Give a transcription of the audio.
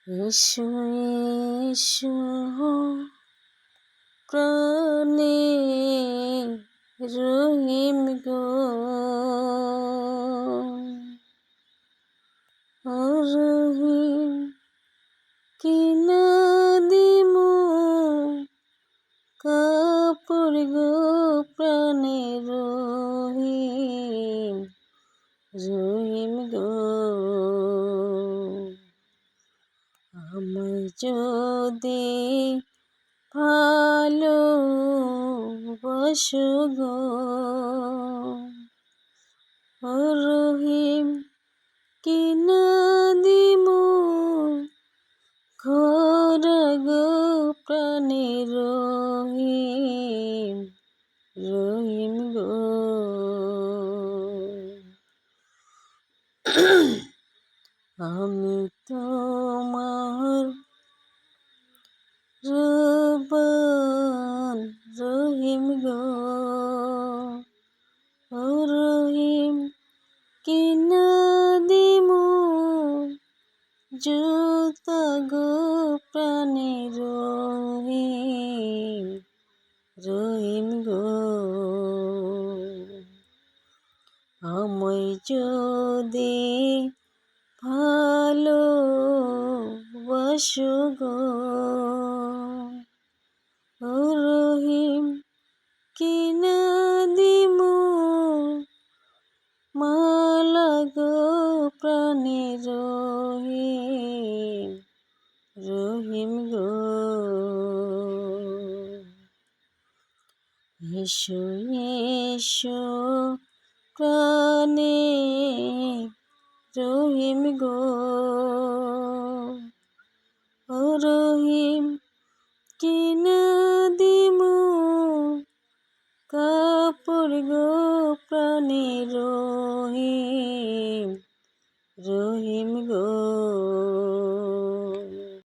এসো এসো প্রাণে রহিম গো, ও রহিম কিনা দিমু কাপড় গো প্রাণে রহিম রহিম গো। আমায় যদি ভালোবাসো গো, ও রহিম কিনা দিমু ঘর গো প্রাণে রহিম রহিম গো। আমি তোমার রূপবান রহিম গো, ও রহিম কিনা দিমু জুতা গো প্রাণে রহিম রহিম গো। আমায় যদি ভালোবাসো গো, ও রহিম কিনা দিমু মালা গো প্রাণে রহিম রহিম গো। এসো এসো প্রাণে রহিম গো, ও রহিম কিনা দিমু কাপড় গো প্রাণে রহিম রহিম গো।